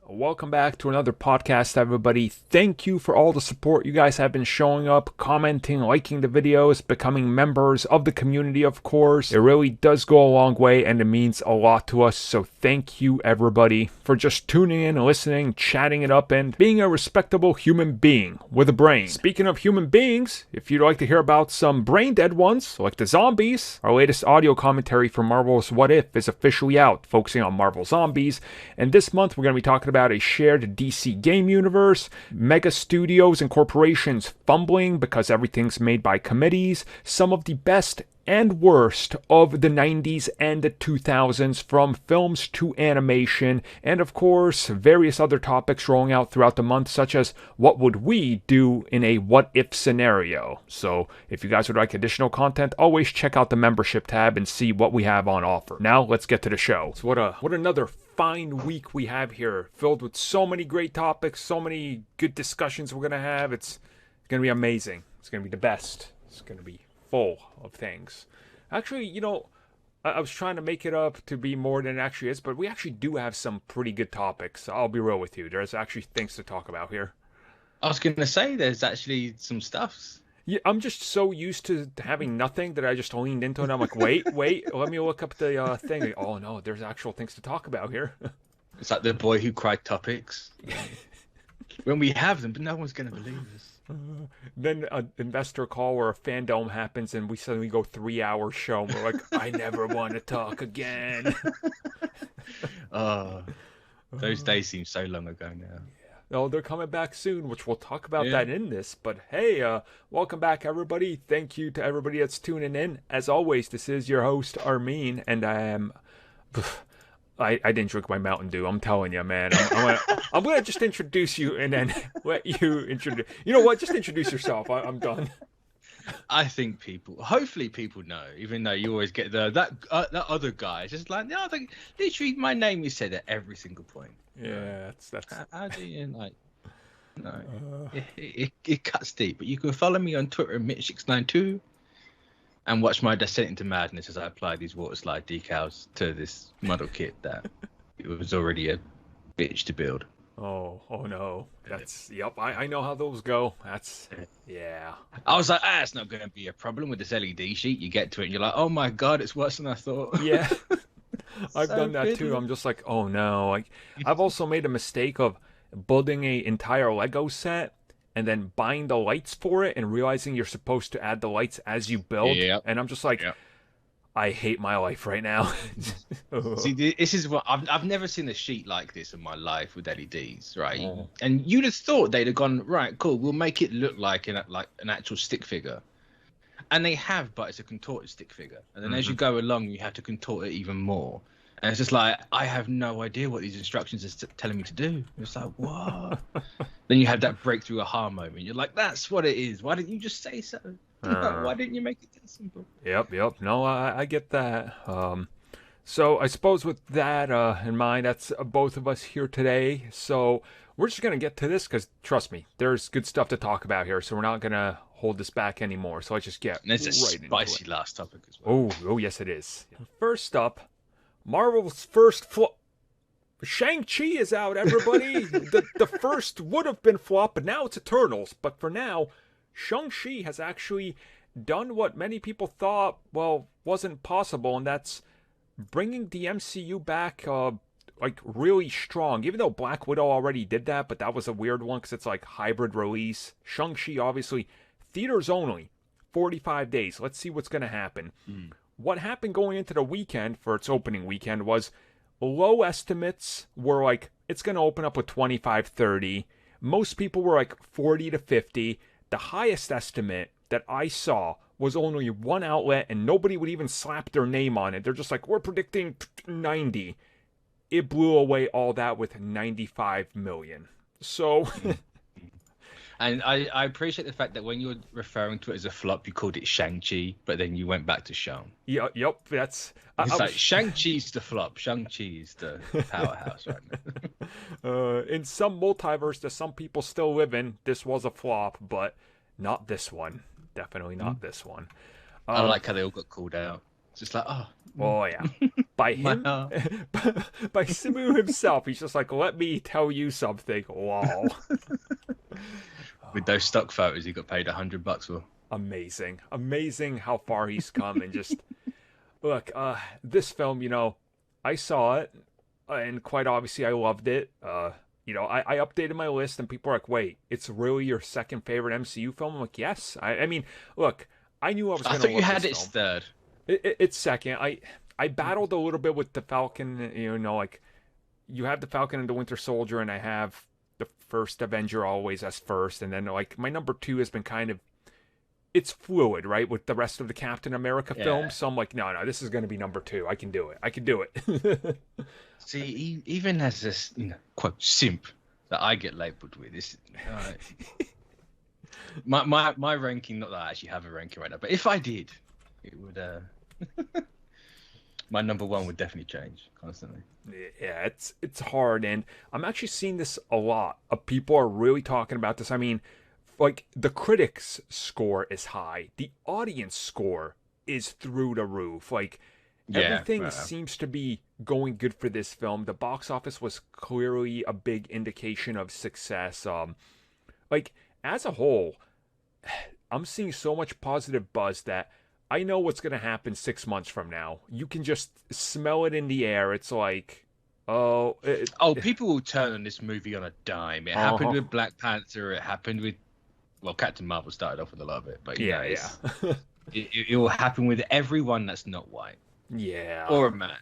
Welcome back to another podcast, everybody. Thank you for all the support you guys have been showing up, commenting, liking the videos, becoming members of the community, of course. It really does go a long way, and it means a lot to us. So thank you, everybody, for just tuning in, listening, chatting it up, and being a respectable human being with a brain. Speaking of human beings, if you'd like to hear about some brain-dead ones, like the zombies, our latest audio commentary for Marvel's What If is officially out, focusing on Marvel Zombies. And this month, we're going to be talking about a shared DC game universe, mega studios and corporations fumbling because everything's made by committees, some of the best and worst of the 90s and the 2000s, from films to animation, and of course, various other topics rolling out throughout the month, such as what would we do in a what-if scenario. So, if you guys would like additional content, always check out the membership tab and see what we have on offer. Now, let's get to the show. So what another fine week we have here, filled with so many great topics, so many good discussions we're going to have. It's going to be amazing. It's going to be the best. It's going to be full of things. Actually, I was trying to make it up to be more than it actually is, but we actually do have some pretty good topics. I'll be real with you. There's actually things to talk about here. I was going to say there's actually some stuffs. Yeah, I'm just so used to having nothing that I just leaned into it. I'm like, wait, let me look up the thing. Oh no, there's actual things to talk about here. It's like the boy who cried topics. When we have them, but no one's going to believe us. Then an investor call or a fandom happens and we suddenly go 3 hour show and we're like, I never want to talk again. Those days seem so long ago now. Oh, they're coming back soon, which we'll talk about that in this. But hey, welcome back, everybody. Thank you to everybody that's tuning in. As always, this is your host, Armin, and I am... I didn't drink my Mountain Dew. I'm telling you, man. I'm gonna just introduce you and then let you introduce... You know what? Just introduce yourself. I'm done. I think hopefully people know, even though you always get that other guy. It's just like, no, I think literally my name is said at every single point. Yeah, that's. How do you like? No, it cuts deep. But you can follow me on Twitter, Mitch692, and watch my descent into madness as I apply these water slide decals to this model kit that it was already a bitch to build. Oh no. That's yep. I know how those go. Yeah. I was like, it's not going to be a problem with this LED sheet. You get to it and you're like, oh my god, it's worse than I thought. Yeah. I've done that too. I'm just like, oh no. Like, I've also made a mistake of building an entire Lego set and then buying the lights for it and realizing you're supposed to add the lights as you build. Yep. And I'm just like, I hate my life right now. See, this is what I've never seen a sheet like this in my life with LEDs, right? And you'd have thought they'd have gone, right, cool, we'll make it look like an actual stick figure. And they have, but it's a contorted stick figure. And then as you go along, you have to contort it even more. And it's just like, I have no idea what these instructions are telling me to do. It's like, what? Then you have that breakthrough aha moment. You're like, that's what it is. Why didn't you just say so? Why didn't you make it that simple? Yep. No, I get that. So I suppose with that in mind, that's both of us here today. So we're just going to get to this because, trust me, there's good stuff to talk about here. So we're not going to hold this back anymore. So let's just get and it's right a spicy into it. Last topic as well. Oh, yes, it is. First up, Marvel's first flop. Shang-Chi is out, everybody. the first would have been flop, but now it's Eternals. But for now, Shang-Chi has actually done what many people thought, wasn't possible, and that's bringing the MCU back, really strong. Even though Black Widow already did that, but that was a weird one because it's like hybrid release. Shang-Chi, obviously, theaters only, 45 days. Let's see what's going to happen. What happened going into the weekend for its opening weekend was low estimates were like, it's going to open up with 25, 30. Most people were like 40 to 50. The highest estimate that I saw was only one outlet, and nobody would even slap their name on it. They're just like, we're predicting 90. It blew away all that with 95 million. So... And I appreciate the fact that when you were referring to it as a flop, you called it Shang-Chi, but then you went back to Shang. Yep, that's... It's like Shang-Chi's the flop. Shang-Chi is the powerhouse right now. In some multiverse that some people still live in, this was a flop, but not this one. Definitely not this one. I like how they all got called out. It's just like, Oh, yeah. by him, by Simu himself. He's just like, let me tell you something. Wow. With those stock photos, he got paid $100 for. Amazing how far he's come. And just look, this film, you know, I saw it, and quite obviously I loved it. You know, I updated my list, and people are like, wait, it's really your second favorite MCU film? I'm like, yes. I mean, look, I knew I was going to love this film. I thought you had it third. It's second. I battled a little bit with the Falcon, you know, like, you have the Falcon and the Winter Soldier, and I have the first Avenger always as first, and then, like, my number 2 has been kind of, it's fluid, right, with the rest of the Captain America films, so I'm like, no, this is going to be number 2. I can do it. See, even as this, you know, quote, simp that I get labelled with, this, my ranking, not that I actually have a ranking right now, but if I did, it would, my number 1 would definitely change constantly. Yeah, it's hard, and I'm actually seeing this a lot. People are really talking about this. I mean, like, the critics' score is high. The audience score is through the roof. Like, everything seems to be going good for this film. The box office was clearly a big indication of success. Like, as a whole, I'm seeing so much positive buzz that I know what's going to happen 6 months from now. You can just smell it in the air. It's like, people will turn on this movie on a dime. It happened with Black Panther. It happened with, well, Captain Marvel started off with a lot of it, but you know, it will happen with everyone that's not white. Yeah. Or a man.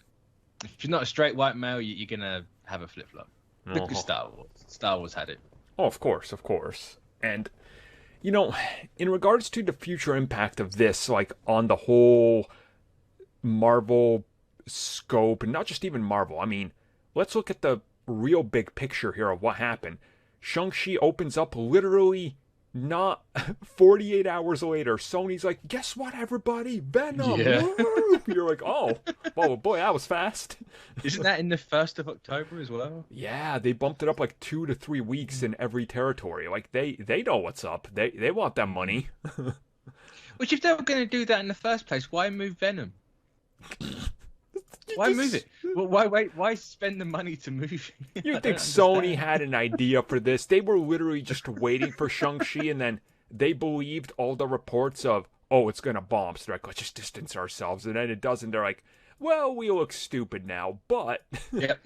If you're not a straight white male, you're going to have a flip-flop. Look at Star Wars. Star Wars had it. Oh, of course. And, you know, in regards to the future impact of this, like, on the whole Marvel scope, and not just even Marvel, I mean, let's look at the real big picture here of what happened. Shang-Chi opens up literally not 48 hours later. Sony's like, guess what, everybody? Venom! Yeah. You're like, oh, well, boy, that was fast. Isn't that in the 1st of October as well? Yeah, they bumped it up like 2 to 3 weeks in every territory. Like, they know what's up. They want that money. Which, if they were going to do that in the first place, why move Venom? Why move it? Well, why spend the money to move it? You think Sony had an idea for this? They were literally just waiting for Shang-Chi, and then they believed all the reports of, oh, it's going to bomb. So they're like, let's just distance ourselves. And then it doesn't. They're like, well, we look stupid now, but... Yep.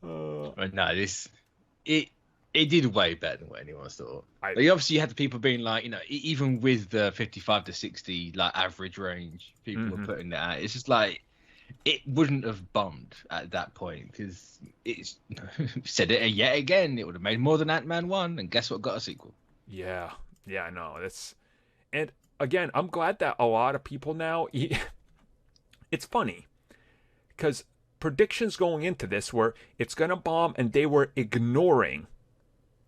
No, it did way better than what anyone thought. Like, obviously, you had the people being like, you know, even with the 55 to 60 like average range, people were putting that out. It's just like, it wouldn't have bombed at that point because it's said it yet again. It would have made more than Ant-Man 1, and guess what? Got a sequel. Yeah, I know. And again, I'm glad that a lot of people now. It's funny because predictions going into this were it's gonna bomb, and they were ignoring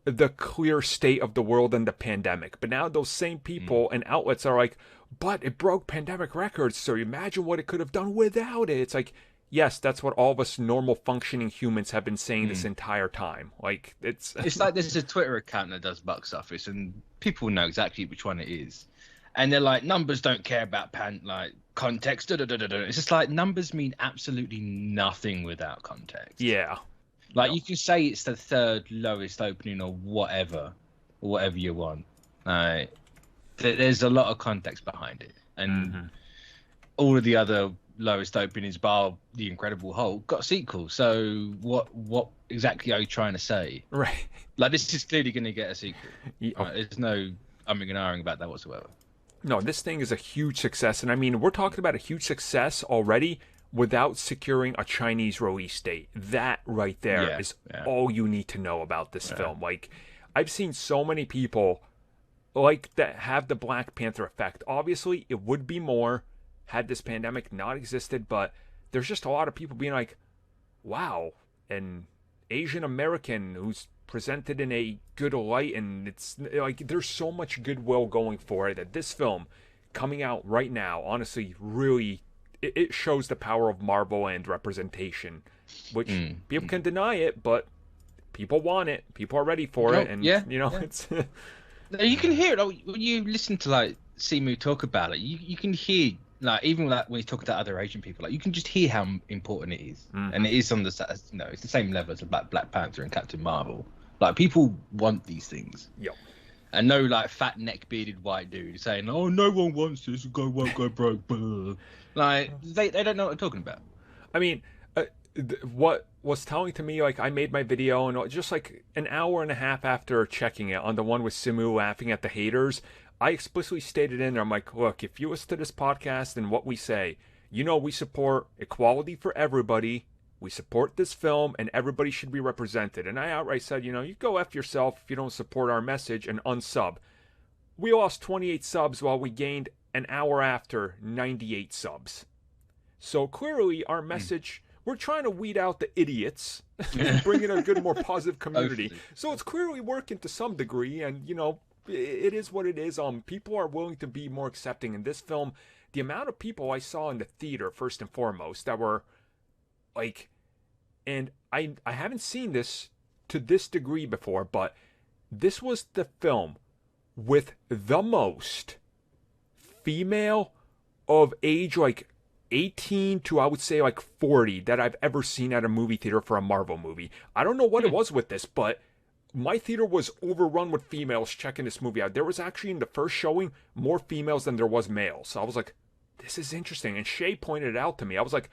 the clear state of the world and the pandemic. But now those same people and outlets are like, but it broke pandemic records, so imagine what it could have done without it. It's like, yes, that's what all of us normal functioning humans have been saying this entire time. Like, it's like there's a Twitter account that does box office, and people know exactly which one it is. And they're like, numbers don't care about context. It's just like, numbers mean absolutely nothing without context. Yeah. Like, you can say it's the 3rd lowest opening or whatever you want. There's a lot of context behind it, and all of the other lowest openings, bar The Incredible Hulk, got sequels. So what exactly are you trying to say? Right. Like, this is clearly going to get a sequel. There's no umming and ahhing about that whatsoever. No, this thing is a huge success, and I mean, we're talking about a huge success already without securing a Chinese release date. That right there is all you need to know about this film. Like, I've seen so many people like that have the Black Panther effect. Obviously, it would be more had this pandemic not existed, but there's just a lot of people being like, wow, an Asian American who's presented in a good light, and it's like there's so much goodwill going for it that this film coming out right now, honestly, really it shows the power of Marvel and representation, which people can deny it, but people want it. People are ready for it, and it's. You can hear it when you listen to like Simu talk about it. You can hear like even like when he's talking to other Asian people, like you can just hear how important it is, and it is on the it's the same level as Black Panther and Captain Marvel. Like people want these things. Yep. And no like fat neck bearded white dude saying, "Oh, no one wants this. Won't go broke." Like they don't know what I'm talking about. I mean, what was telling to me, like I made my video and just like an hour and a half after checking it on the one with Simu laughing at the haters, I explicitly stated in there, I'm like, look, if you listen to this podcast and what we say, you know we support equality for everybody. We support this film and everybody should be represented. And I outright said, you know, you go F yourself if you don't support our message and unsub. We lost 28 subs while we gained an hour after 98 subs. So clearly our message, we're trying to weed out the idiots and bring in a good, more positive community. So it's clearly working to some degree. And, you know, it is what it is. People are willing to be more accepting in this film. The amount of people I saw in the theater, first and foremost, that were like, and I haven't seen this to this degree before, but this was the film with the most female of age like 18 to I would say like 40 that I've ever seen at a movie theater for a Marvel movie. I don't know what it was with this, but my theater was overrun with females checking this movie out. There was actually in the first showing more females than there was males. So I was like, this is interesting. And Shay pointed it out to me. I was like,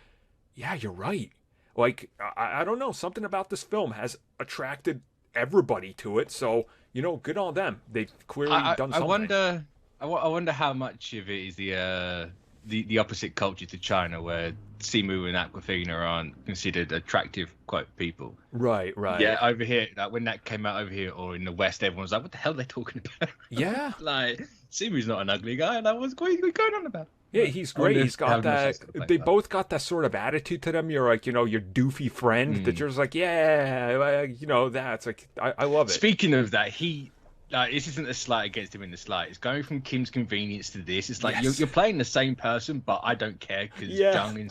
yeah, you're right. Like, I don't know. Something about this film has attracted everybody to it. So, you know, good on them. They've clearly done something. I wonder how much of it is the opposite culture to China, where Simu and Aquafina aren't considered attractive, quote, people. Right. Yeah, over here, like when that came out over here or in the West, everyone was like, what the hell are they talking about? Yeah. Like, Simu's not an ugly guy. And I was, what are you going on about? Yeah, he's great. He's got that. They both got that sort of attitude to them. You're like, you know, your doofy friend that you're just like, yeah, you know, that's like, I love it. Speaking of that, this isn't a slight against him in the slight. It's going from Kim's Convenience to this. It's like you're playing the same person, but I don't care because Jung in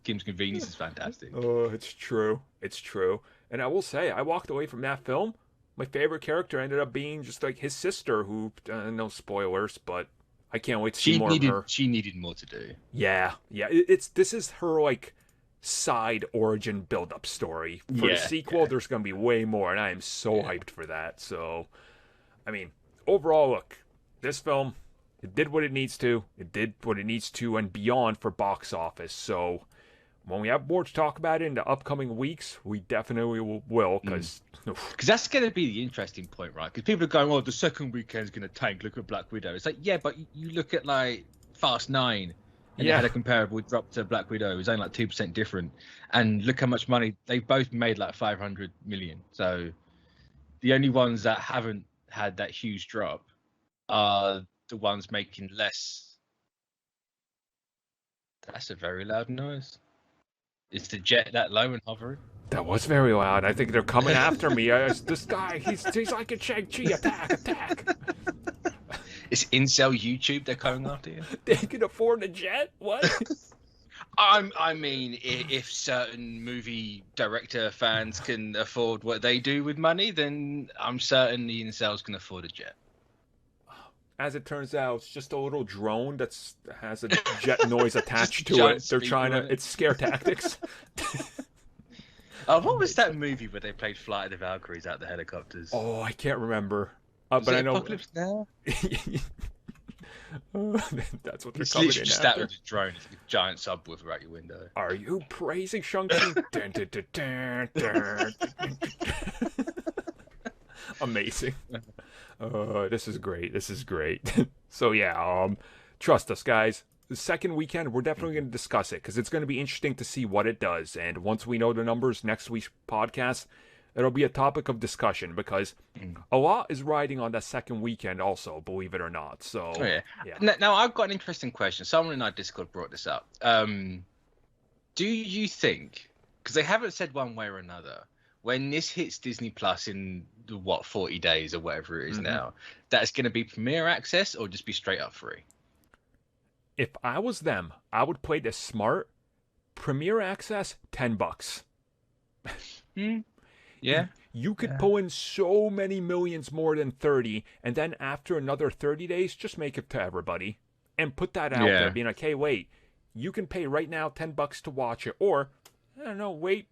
Kim's Convenience is fantastic. Oh, it's true. It's true. And I will say, I walked away from that film. My favorite character ended up being just like his sister, who no spoilers, but I can't wait to see more of her. She needed more to do. Yeah. This is her like side origin build-up story. For the sequel, there's going to be way more, and I am so hyped for that. So, I mean, overall, look, this film, it did what it needs to. It did what it needs to and beyond for box office. So, when we have more to talk about it in the upcoming weeks, we definitely will, because that's going to be the interesting point, right? Because people are going, "Oh, the second weekend's going to tank. Look at Black Widow." It's like, yeah, but you look at like Fast 9, and it had a comparable drop to Black Widow. It was only like 2% different, and look how much money they both made, like 500 million. So the only ones that haven't had that huge drop are the ones making less. That's a very loud noise. Is the jet that low and hovering? That was very loud. I think they're coming after me. This guy, he's like a Shang-Chi. Attack. It's incel YouTube they're coming after you? They can afford a jet? What? I mean, if certain movie director fans can afford what they do with money, then I'm certain the incels can afford a jet. As it turns out, it's just a little drone that has a jet noise attached to it. They're trying to... It's scare tactics. What was that movie where they played Flight of the Valkyries out the helicopters? Oh, I can't remember. But I know... Apocalypse Now? That's what they're it's coming in just after. That with a drone. It's like a giant subwoofer out your window. Are you praising Shang-Chi? Amazing. This is great. So yeah, trust us, guys. The second weekend, we're definitely going to discuss it because it's going to be interesting to see what it does. And once we know the numbers, next week's podcast, it'll be a topic of discussion because a lot is riding on that second weekend also, believe it or not. So, yeah. Now, I've got an interesting question. Someone in our Discord brought this up. Do you think, because they haven't said one way or another, when this hits Disney Plus in 40 days or whatever it is now, that's going to be premiere access or just be straight up free? If I was them, I would play this smart. Premiere access, $10. Yeah. You could pull in so many millions more than 30, and then after another 30 days, just make it to everybody. and put that out there, being like, hey, wait, you can pay right now $10 to watch it, or, I don't know, wait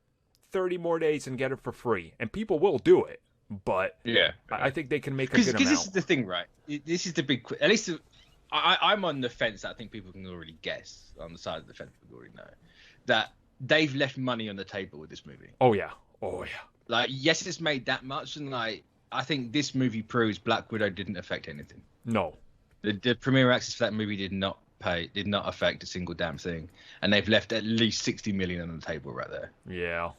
30 more days and get it for free. And people will do it, but I think they can make a good amount. Because this is the thing, right? This is the big... At least I'm on the fence that I think people can already guess, on the side of the fence people already know, that they've left money on the table with this movie. Oh, yeah. Like, yes, it's made that much, and like, I think this movie proves Black Widow didn't affect anything. No. The premiere access for that movie did not affect a single damn thing, and they've left at least 60 million on the table right there. Yeah.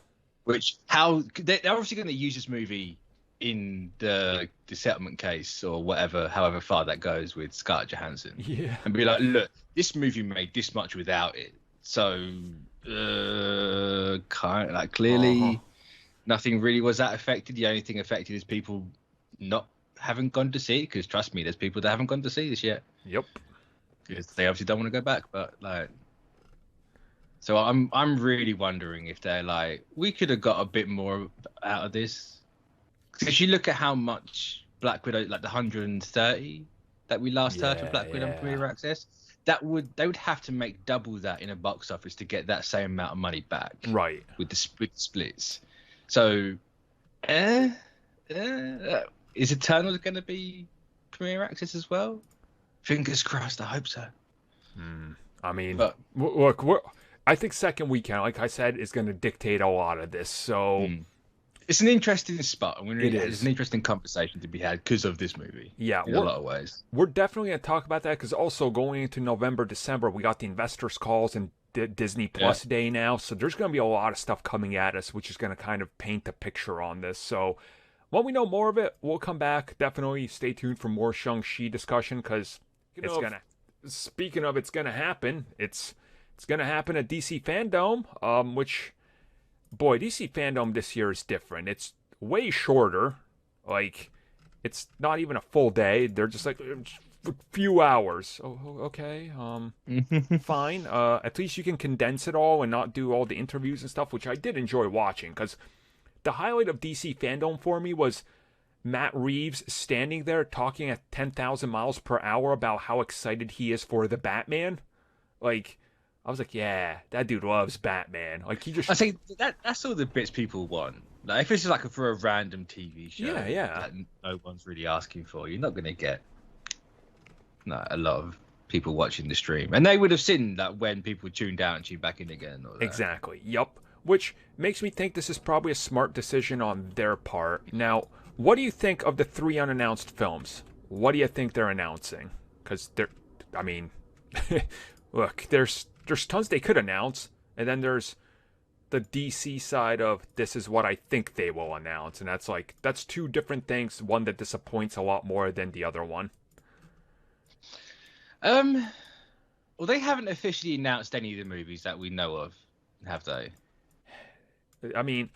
Which they're obviously going to use this movie in the settlement case or whatever, however far that goes with Scarlett Johansson. Yeah. And be like, look, this movie made this much without it, so kind of like clearly nothing really was that affected. The only thing affected is people haven't gone to see it, because trust me, there's people that haven't gone to see this yet. Yep. Because they obviously don't want to go back, but like, so I'm really wondering if they're like, we could have got a bit more out of this. Because you look at how much Black Widow, like the 130 that we last heard for Black Widow premiere access, they would have to make double that in a box office to get that same amount of money back. Right. With the splits. So, is Eternals going to be premiere access as well? Fingers crossed. I hope so. I mean, look, I think second weekend, like I said, is going to dictate a lot of this. So it's an interesting spot. I mean, it's an interesting conversation to be had because of this movie. Yeah, in a lot of ways. We're definitely going to talk about that, because also going into November, December, we got the investors' calls and Disney Plus Day now. So there's going to be a lot of stuff coming at us, which is going to kind of paint a picture on this. So when we know more of it, we'll come back. Definitely stay tuned for more Shang-Chi discussion, because it's going to... Speaking of it's going to happen, it's going to happen at DC Fandome, which, boy, DC Fandome this year is different. It's way shorter. Like, it's not even a full day. They're just like a few hours. Oh, okay. Fine. At least you can condense it all and not do all the interviews and stuff, which I did enjoy watching, because the highlight of DC Fandome for me was Matt Reeves standing there talking at 10,000 miles per hour about how excited he is for the Batman. Like, I was like, yeah, that dude loves Batman. Like, he just... I think that's all the bits people want. Like, if it's like for a random TV show that no one's really asking for, you're not going to get a lot of people watching the stream. And they would have seen that when people tuned out and tuned back in again. Or exactly. Yup. Which makes me think this is probably a smart decision on their part. Now, what do you think of the 3 unannounced films? What do you think they're announcing? Because I mean, look, there's tons they could announce, and then there's the DC side of this is what I think they will announce, and that's two different things. One that disappoints a lot more than the other one. Well, they haven't officially announced any of the movies that we know of, have they? I mean,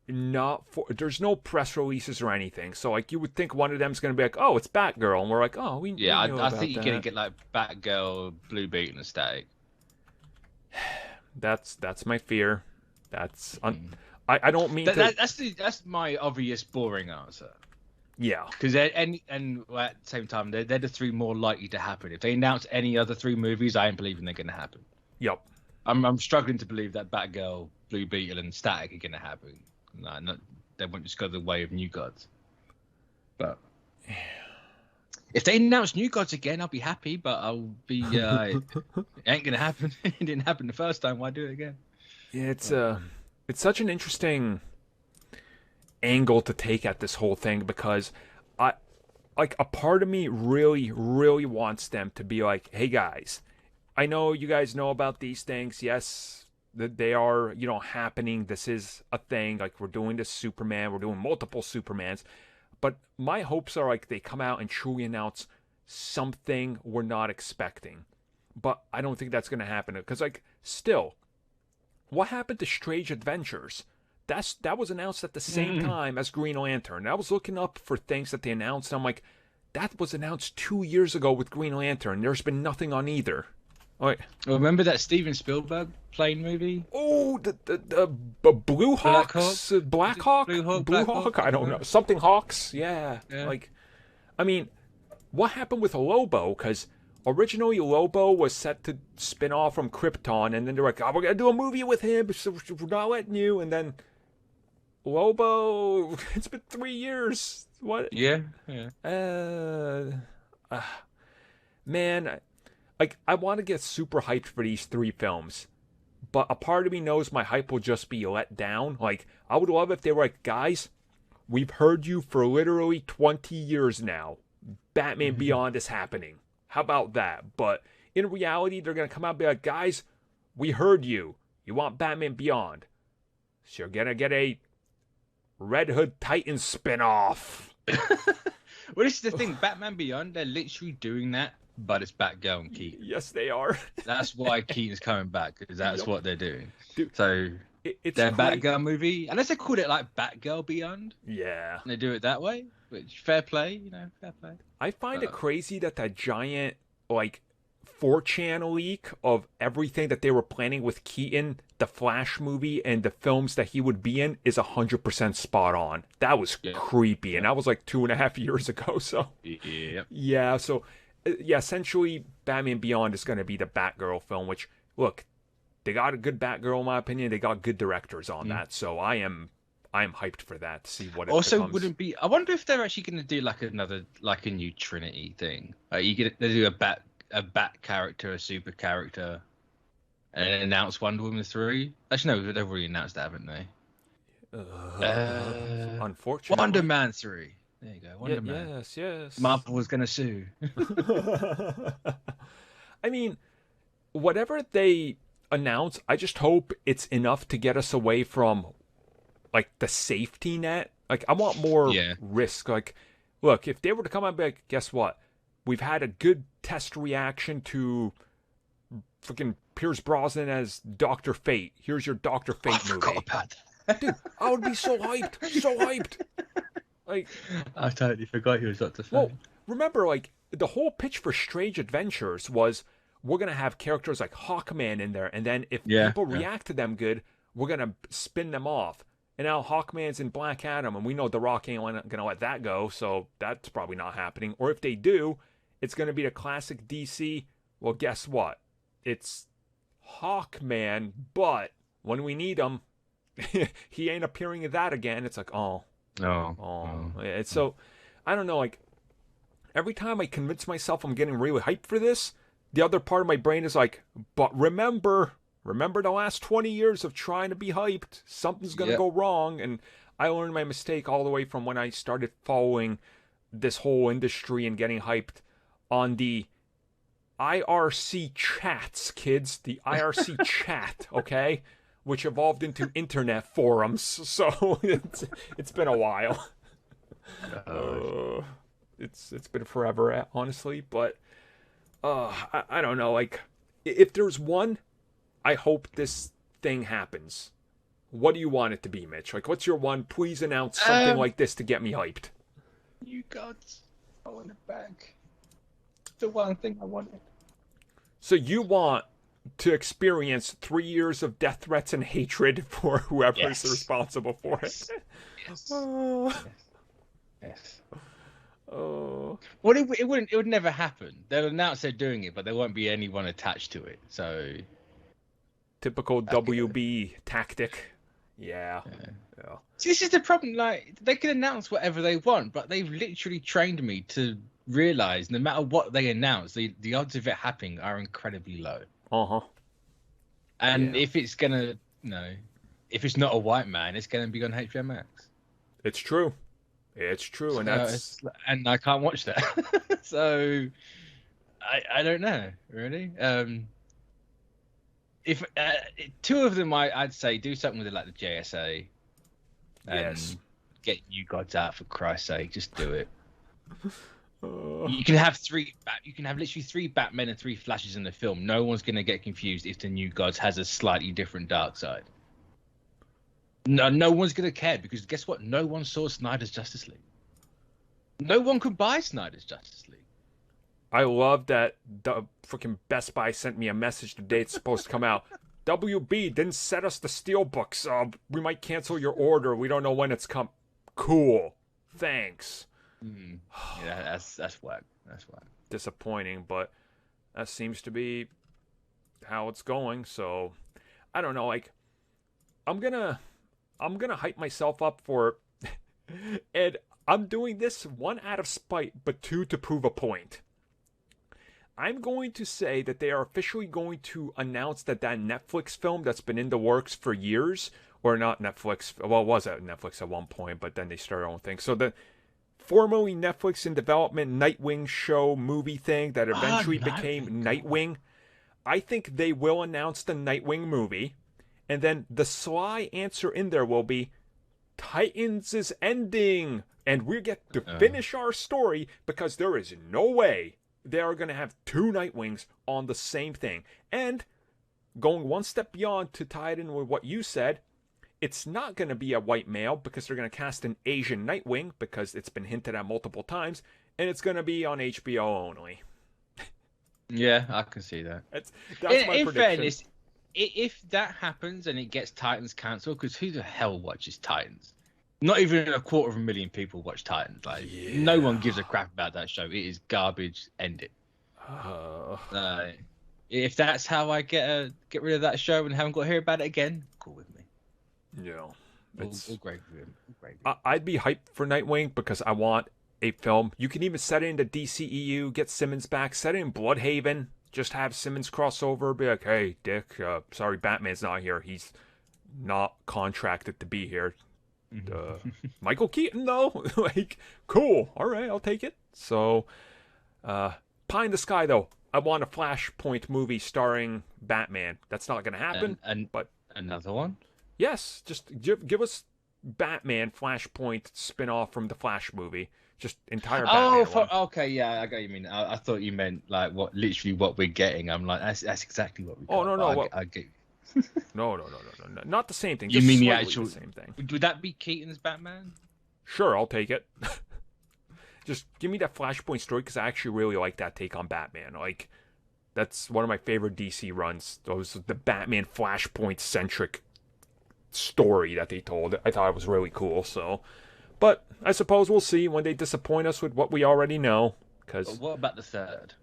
there's no press releases or anything. So, like, you would think one of them's going to be like, oh, it's Batgirl. And we're like, oh, we know I about think you're going to get, like, Batgirl, Blue Beetle, and Static. That's my fear. I don't mean to... That's my obvious boring answer. Yeah. Because at the same time, they're the 3 more likely to happen. If they announce any other 3 movies, I ain't believing they're going to happen. Yep. I'm struggling to believe that Batgirl, Blue Beetle, and Static are going to happen. No, they won't just go the way of New Gods. But if they announce New Gods again, I'll be happy. But I'll be it ain't gonna happen. It didn't happen the first time. Why do it again? Yeah, it's such an interesting angle to take at this whole thing, because a part of me really, really wants them to be like, hey guys, I know you guys know about these things. Yes, that they are, happening. This is a thing. Like, we're doing this Superman. We're doing multiple Supermans. But my hopes are, like, they come out and truly announce something we're not expecting. But I don't think that's going to happen. Because, like, still, what happened to Strange Adventures? That was announced at the same time as Green Lantern. I was looking up for things that they announced. And I'm like, that was announced 2 years ago with Green Lantern. There's been nothing on either. Right. Remember that Steven Spielberg plane movie? Oh, the Blue Hawks, Black Hawk, Blue Hawk. I don't know, something Hawks. Yeah. Like, I mean, what happened with Lobo? Because originally Lobo was set to spin off from Krypton, and then they're like, "Oh, we're gonna do a movie with him, so we're not letting you." And then Lobo, it's been 3 years. What? Yeah. Man, like I want to get super hyped for these 3 films, but a part of me knows my hype will just be let down. Like I would love if they were like, guys, we've heard you for literally 20 years now. Batman Beyond is happening. How about that? But in reality, they're gonna come out and be like, guys, we heard you. You want Batman Beyond, so you're gonna get a Red Hood Titan spinoff. Well, this is the thing. Batman Beyond, they're literally doing that, but it's Batgirl and Keaton. Yes, they are. That's why Keaton's coming back, because that's what they're doing. Dude, so it's their great. Batgirl movie, unless they called it like Batgirl Beyond. Yeah. And they do it that way, which fair play, fair play. I find it crazy that giant, like, 4chan leak of everything that they were planning with Keaton, the Flash movie, and the films that he would be in is 100% spot on. That was creepy, and that was like 2.5 years ago, so... Yeah, so... Yeah, essentially, Batman Beyond is going to be the Batgirl film, which, look, they got a good Batgirl, in my opinion. They got good directors on that, so I am hyped for that to see what it also becomes. Wouldn't be... I wonder if they're actually going to do like a new Trinity thing. Like you get they do a bat character, a super character, and then announce Wonder Woman 3. Actually, no, they've already announced that, haven't they? Unfortunately. Wonder Man 3. There you go, Wonder Man. Yes. Marvel was going to sue. I mean, whatever they announce, I just hope it's enough to get us away from, like, the safety net. Like, I want more risk. Like, look, if they were to come out and be like, guess what? We've had a good test reaction to freaking Pierce Brosnan as Dr. Fate. Here's your Dr. Fate movie. Forgot about that. Dude, I would be so hyped. So hyped. Like, I totally forgot he was Dr. Fate. Well, remember, like, the whole pitch for Strange Adventures was we're going to have characters like Hawkman in there, and then if people react to them good, we're going to spin them off. And now Hawkman's in Black Adam, and we know The Rock ain't going to let that go, so that's probably not happening. Or if they do, it's going to be the classic DC. Well, guess what? It's Hawkman, but when we need him, he ain't appearing in that again. It's like, It's so, I don't know, like, every time I convince myself I'm getting really hyped for this, the other part of my brain is like, but remember the last 20 years of trying to be hyped. Something's going to go wrong. And I learned my mistake all the way from when I started following this whole industry and getting hyped on the IRC chats, kids. The IRC chat, okay? Which evolved into internet forums. So it's been a while. It's been forever, honestly. But I don't know. Like, if there's one, I hope this thing happens. What do you want it to be, Mitch? Like, what's your one? Please announce something like this to get me hyped. You got... I want it back. The one thing I wanted. So you want to experience 3 years of death threats and hatred for whoever's responsible for it. Yes. Yes. Oh. Well, it would never happen. They'll announce they're doing it, but there won't be anyone attached to it. So typical WB tactic. Yeah. See, this is the problem. Like, they can announce whatever they want, but they've literally trained me to realize no matter what they announce, the odds of it happening are incredibly low. And if it's gonna, if it's not a white man, it's gonna be on HBO Max. It's true. It's true, and and I can't watch that. So I don't know really. If two of them, I'd say do something with it, like the JSA. And get you gods out, for Christ's sake. Just do it. You can have literally 3 Batmen and 3 Flashes in the film. No one's gonna get confused if the New Gods has a slightly different dark side. No one's gonna care, because guess what? No one saw Snyder's Justice League. No one could buy Snyder's Justice League. I love that the freaking Best Buy sent me a message the day it's supposed to come out. WB didn't set us the steelbooks. We might cancel your order. We don't know when it's come. Cool. Thanks. Yeah, that's whack. That's whack. Disappointing, but That seems to be how it's going. So I don't know. Like I'm gonna hype myself up for, and I'm doing this one out of spite, but two to prove a point. I'm going to say that they are officially going to announce that Netflix film that's been in the works for years, or not Netflix, well, it was at Netflix at one point, but then they started their own thing. So the formerly Netflix in development Nightwing show movie thing that eventually became Nightwing, I think they will announce the Nightwing movie, and then the sly answer in there will be, Titans is ending, and we get to finish our story because there is no way they are going to have two Nightwings on the same thing. And going one step beyond to tie it in with what you said, it's not going to be a white male because they're going to cast an Asian Nightwing because it's been hinted at multiple times, and it's going to be on HBO only. Yeah, I can see that. That's my prediction. Fairness, if that happens and it gets Titans cancelled, because who the hell watches Titans? Not even 250,000 people watch Titans. Like, no one gives a crap about that show. It is garbage. End it. If that's how I get rid of that show and haven't got to hear about it again, cool with me. Yeah, all great with him. I'd be hyped for Nightwing because I want a film. You can even set it into DCEU, get Simmons back, set it in Bloodhaven, just have Simmons cross over, be like, hey, Dick, sorry, Batman's not here. He's not contracted to be here. Michael Keaton, though. Like, cool. All right, I'll take it. So, pie in the sky, though. I want a Flashpoint movie starring Batman. That's not going to happen. But another one? Yes. Just give us Batman Flashpoint spin-off from the Flash movie. Just entire Batman one. Okay, yeah, I got what you mean. I thought you meant, like, literally what we're getting. I'm like, that's exactly what we got. Oh, no. I get No. Not the same thing. You just mean the actual same thing? Would that be Keaton's Batman? Sure, I'll take it. Just give me that Flashpoint story because I actually really like that take on Batman. Like, that's one of my favorite DC runs. The Batman Flashpoint centric story that they told. I thought it was really cool. So, but I suppose we'll see when they disappoint us with what we already know. Because what about the third?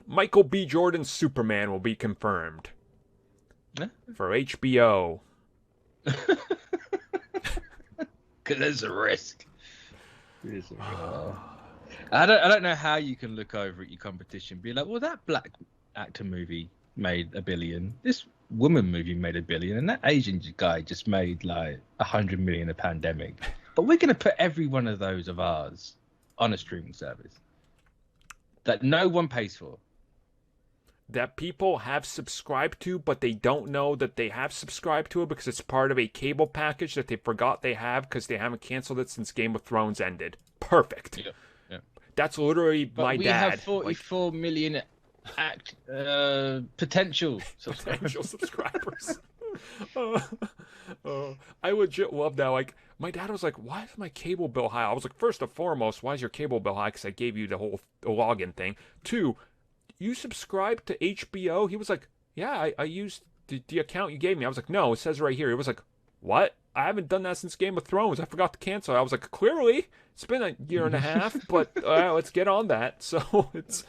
Michael B. Jordan's Superman will be confirmed for HBO. Because there's a risk. I don't know how you can look over at your competition and be like, well, that black actor movie made $1 billion. This woman movie made $1 billion, and that Asian guy just made like 100 million a pandemic. But we're going to put every one of those of ours on a streaming service that no one pays for. That people have subscribed to, but they don't know that they have subscribed to it because it's part of a cable package that they forgot they have because they haven't canceled it since Game of Thrones ended. Perfect. Yeah. That's literally my dad. We have 44 million potential subscribers. I legit love that. Like, my dad was like, why is my cable bill high? I was like, first and foremost, why is your cable bill high? Because I gave you the whole login thing. Two, you subscribe to HBO? He was like, yeah, I used the account you gave me. I was like, no, it says right here. He was like, what? I haven't done that since Game of Thrones. I forgot to cancel. I was like, clearly, it's been a year and a half, but let's get on that. So it's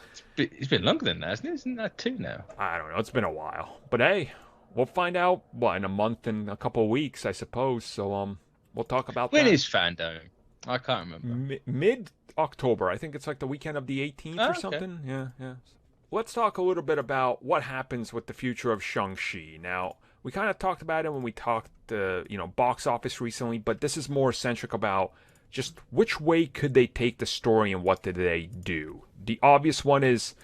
been longer than that, hasn't it? Isn't that 2 now? I don't know. It's been a while. But hey, we'll find out, in a month and a couple of weeks, I suppose. So we'll talk about that. When is Fandome? I can't remember. Mid-October. I think it's like the weekend of the 18th or something. Yeah. Let's talk a little bit about what happens with the future of Shang-Chi. Now, we kind of talked about it when we talked, box office recently, but this is more centric about just which way could they take the story and what did they do. The obvious one is,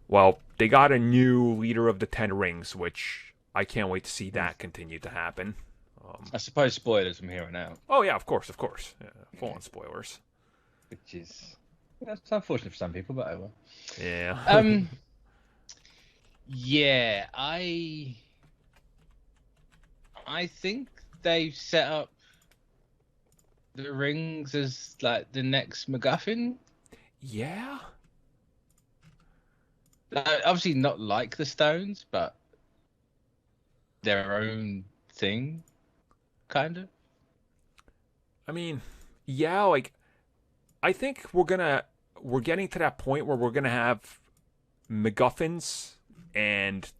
well, they got a new leader of the Ten Rings, which I can't wait to see that continue to happen. I suppose spoilers from here on out. Oh, yeah, of course. Yeah, full-on spoilers. Which is... That's unfortunate for some people, but oh well. Yeah. Yeah, I think they've set up the rings as like the next MacGuffin. Yeah. Obviously not like the stones, but their own thing, kind of. I mean, yeah, like, I think we're gonna we're getting to that point where we're gonna have MacGuffins, and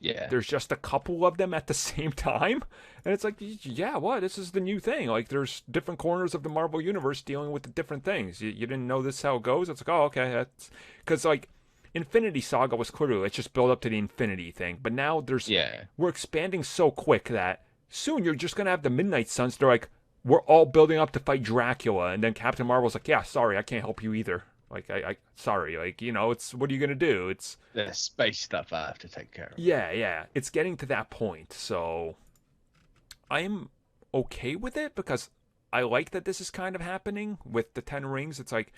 there's just a couple of them at the same time, and it's like, yeah, what? This is the new thing. Like, there's different corners of the Marvel universe dealing with the different things. You didn't know this is how it goes. It's like, oh, okay, that's because like Infinity Saga was clearly let's just build up to the Infinity thing, but now we're expanding so quick that soon you're just gonna have the Midnight Suns. They're like, we're all building up to fight Dracula, and then Captain Marvel's like, yeah, sorry, I can't help you either. Like, I sorry, like, you know, it's, what are you gonna do? It's the space stuff I have to take care of. Yeah, it's getting to that point, so I'm okay with it because I like that this is kind of happening with the Ten Rings. It's like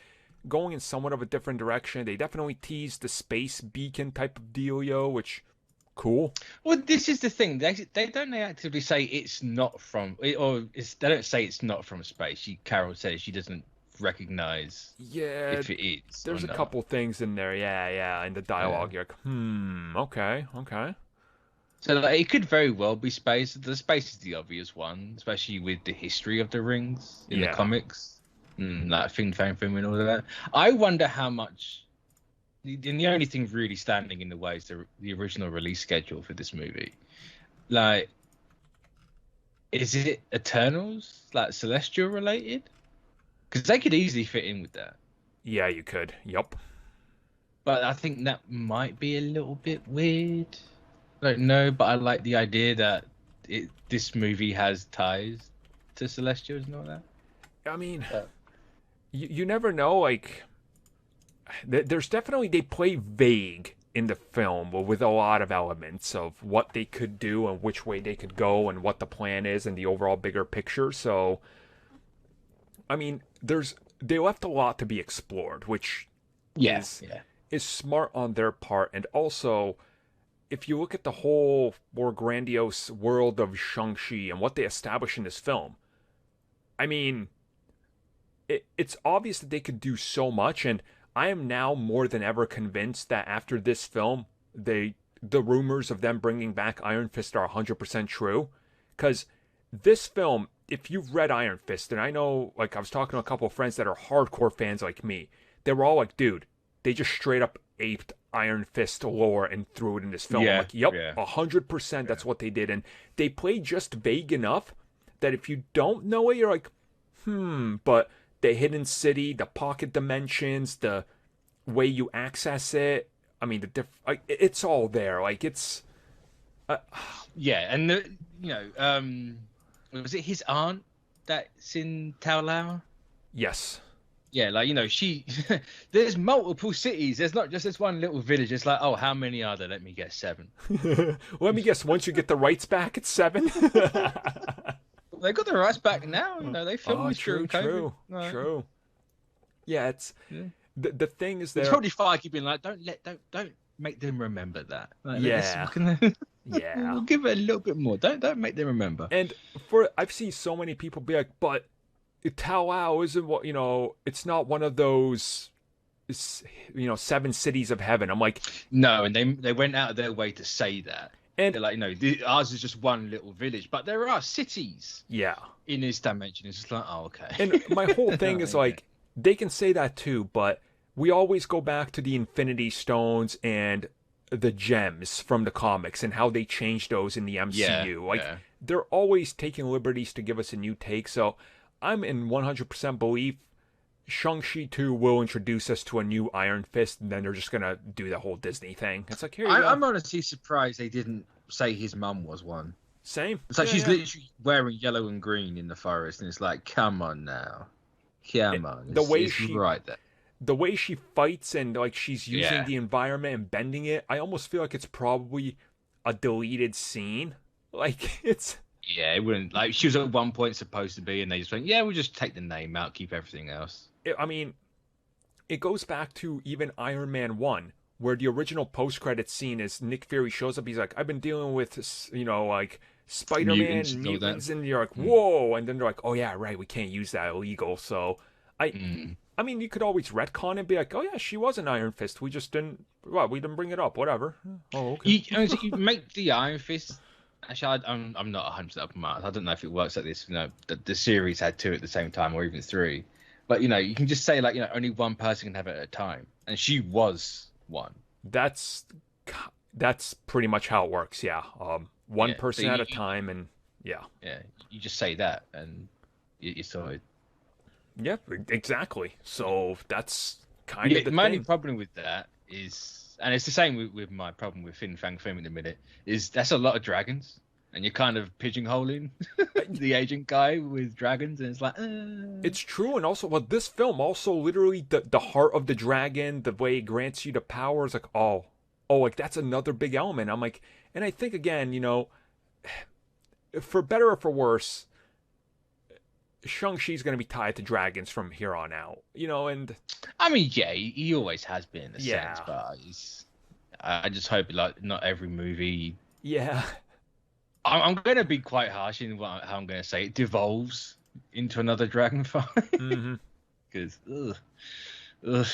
going in somewhat of a different direction. They definitely teased the space beacon type of dealio, which cool. Well, this is the thing. They don't actively say it's not from, they don't say it's not from space. Carol says she doesn't recognize if it is. There's a couple things in there, in the dialogue. You're like, okay. So like, it could very well be space. The space is the obvious one, especially with the history of the rings in the comics, like Fin Fang Film and all of that. I wonder how much. And the only thing really standing in the way is the original release schedule for this movie. Like, is it Eternals, like Celestial related? Because they could easily fit in with that. Yeah, you could. Yup. But I think that might be a little bit weird. Like, no, but I like the idea that this movie has ties to Celestials and all that. I mean, you never know. Like, there's definitely, they play vague in the film with a lot of elements of what they could do and which way they could go and what the plan is and the overall bigger picture. So, I mean, they left a lot to be explored, which is smart on their part. And also, if you look at the whole more grandiose world of Shang-Chi and what they establish in this film, I mean, it's obvious that they could do so much, and I am now more than ever convinced that after this film, the rumors of them bringing back Iron Fist are 100% true. Because this film, if you've read Iron Fist, and I know, like, I was talking to a couple of friends that are hardcore fans like me, they were all like, dude, they just straight up aped Iron Fist lore and threw it in this film. I'm like, yep, 100% that's what they did. And they play just vague enough that if you don't know it, you're like, but the hidden city, the pocket dimensions, the way you access it, I mean, it's all there. Like, it's... and, was it his aunt that's in Tao Lao? Yes. Yeah, like, there's multiple cities. There's not just this one little village. It's like, oh, how many are there? Let me guess, 7. Let me guess, once you get the rights back, it's 7? They got the rights back now. They filmed this true. True. Yeah, it's the thing is there. It's probably Feige being like, don't make them remember that. Like, we'll give it a little bit more. Don't make them remember. And I've seen so many people be like, but Tao Lao isn't what it's not one of those 7 cities of heaven. I'm like, no, and they went out of their way to say that. And they're like, ours is just one little village, but there are cities. In this dimension, it's just like, oh, okay. And my whole thing is like, they can say that too, but we always go back to the Infinity Stones and the gems from the comics and how they changed those in the MCU. They're always taking liberties to give us a new take. So I'm in 100% belief Shang-Chi 2 will introduce us to a new Iron Fist, and then they're just going to do the whole Disney thing. It's like, here you go. I'm honestly surprised they didn't say his mum was one. Same. It's like she's literally wearing yellow and green in the forest, and it's like, come on now. Come on. The way she right there. The way she fights and like she's using the environment and bending it, I almost feel like it's probably a deleted scene. Like, it's... Yeah, it wouldn't... Like, she was at one point supposed to be, and they just went, we'll just take the name out, keep everything else. I mean, it goes back to even Iron Man 1, where the original post-credit scene is Nick Fury shows up, he's like, I've been dealing with, like, Spider-Man and mutants, and you're like, whoa, and then they're like, oh yeah, right, we can't use that, illegal, so... I mean, you could always retcon and be like, oh yeah, she was an Iron Fist, we just didn't... Well, we didn't bring it up, whatever. Oh, okay. You make the Iron Fist... Actually, I'm not 100% up on that. I don't know if it works like this. The series had 2 at the same time, or even 3. But you can just say like only one person can have it at a time, and she was one. That's pretty much how it works. Yeah. One Yeah, person so at a time, and yeah. Yeah, you just say that, and you sorted. Yep, exactly. So that's kind Yeah, of the my only thing. problem with that is, and it's the same with my problem with Fin Fang Foom in a minute, is that's a lot of dragons, and you're kind of pigeonholing the agent guy with dragons, and it's like, It's true, and also, well, this film also literally the heart of the dragon, the way it grants you the powers, like like that's another big element. I'm like, and I think again, for better or for worse, Shang-Chi's going to be tied to dragons from here on out, and I mean, yeah, he always has been in a Yeah. sense, but I just hope like not every movie. yeah, I'm going to be quite harsh in how I'm going to say it devolves into another dragon fight hmm because ugh,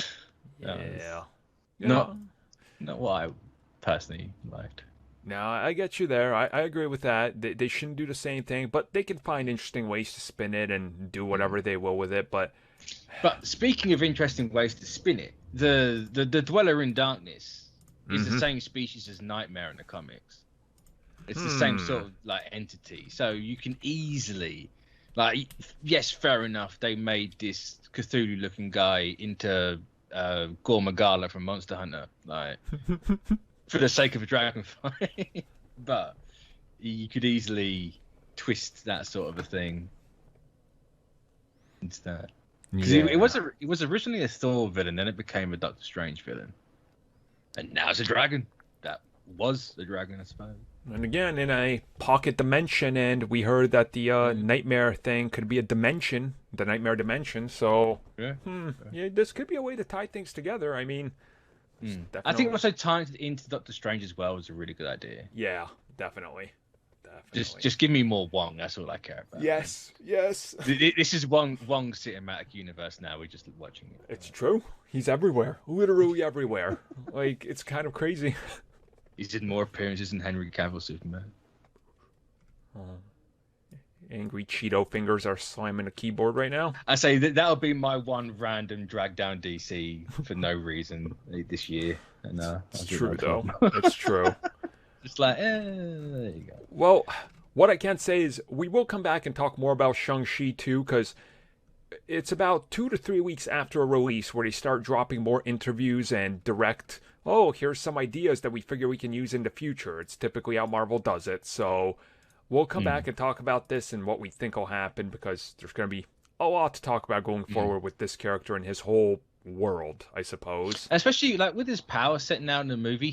yeah, not what I personally liked. No, I get you there. I agree with that. They shouldn't do the same thing, but they can find interesting ways to spin it and do whatever they will with it. But speaking of interesting ways to spin it, the Dweller in Darkness is the Mhm. same species as Nightmare in the comics. It's the same sort of like entity, so you can easily, like, yes, fair enough. They made this Cthulhu-looking guy into Gore Magala from Monster Hunter, like for the sake of a dragon fight, but you could easily twist that sort of a thing instead. Because it was originally a Thor villain, then it became a Doctor Strange villain, and now it's a dragon. That was a dragon, I suppose. And again, in a pocket dimension, and we heard that the nightmare thing could be a dimension, the nightmare dimension. So, Yeah. yeah, this could be a way to tie things together. I mean, I think also tying it into Doctor Strange as well was a really good idea. Yeah, definitely. Just give me more Wong. That's all I care about. Yes. This is Wong cinematic universe now. We're just watching it. It's true. He's everywhere, literally everywhere. Like, it's kind of crazy. He's did more appearances than Henry Cavill Superman. Angry Cheeto fingers are slamming a keyboard right now. I say that'll be my one random drag down DC for no reason this year. And It's true, though. It's true. Just like, there you go. Well, what I can say is we will come back and talk more about Shang-Chi too, because it's about 2 to 3 weeks after a release where they start dropping more interviews and direct, here's some ideas that we figure we can use in the future. It's typically how Marvel does it. So we'll come back and talk about this and what we think will happen, because there's going to be a lot to talk about going forward with this character and his whole world, I suppose. Especially like with his power setting out in the movie,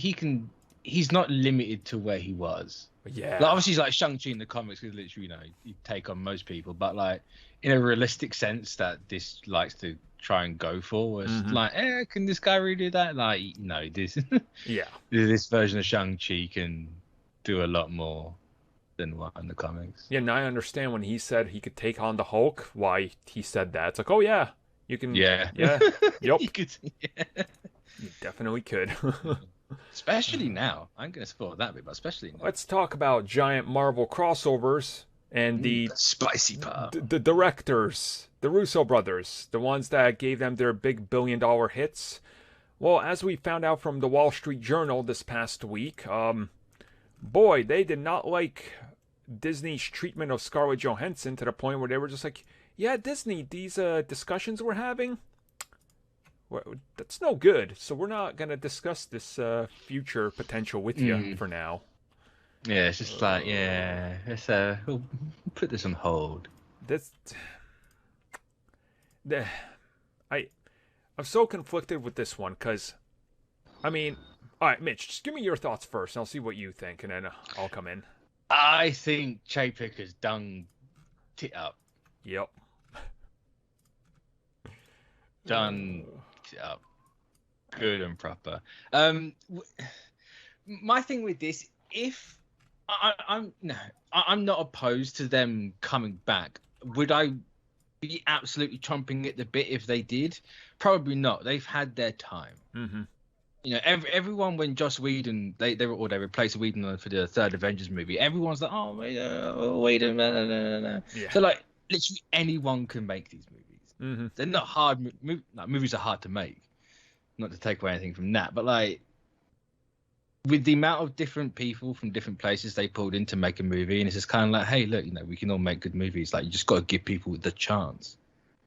he's not limited to where he was. Yeah. Like, obviously, like Shang-Chi in the comics is literally, you take on most people, but like in a realistic sense that this likes to try and go for, it's like, can this guy really do that? Like, no, this this version of Shang-Chi can do a lot more than what in the comics. Yeah, and I understand when he said he could take on the Hulk, why he said that. It's like, oh yeah, you can. Yeah. Yep. You could, You definitely could. Especially now. I'm going to spoil that bit, but especially now. Let's talk about giant Marvel crossovers and the spicy part. the directors, the Russo brothers, the ones that gave them their big billion-dollar hits. Well, as we found out from the Wall Street Journal this past week, boy, they did not like Disney's treatment of Scarlett Johansson to the point where they were just like, yeah, Disney, these discussions we're having, well, that's no good. So we're not going to discuss this future potential with you for now. Yeah, it's just like, let's we'll put this on hold. I'm so conflicted with this one because, I mean, all right, Mitch, just give me your thoughts first, and I'll see what you think, and then I'll come in. I think Chapek done tit up. Yep. Done tit up. Good and proper. My thing with this, if I'm not opposed to them coming back. Would I be absolutely chomping at the bit if they did? Probably not. They've had their time. Mm-hmm. You know, everyone when Joss Whedon they replaced Whedon for the third Avengers movie. Everyone's like, Whedon. Yeah. So like, literally anyone can make these movies. They're not hard. Movies are hard to make. Not to take away anything from that, but like with the amount of different people from different places they pulled in to make a movie, and it's just kind of like, hey, look, we can all make good movies. Like, you just got to give people the chance.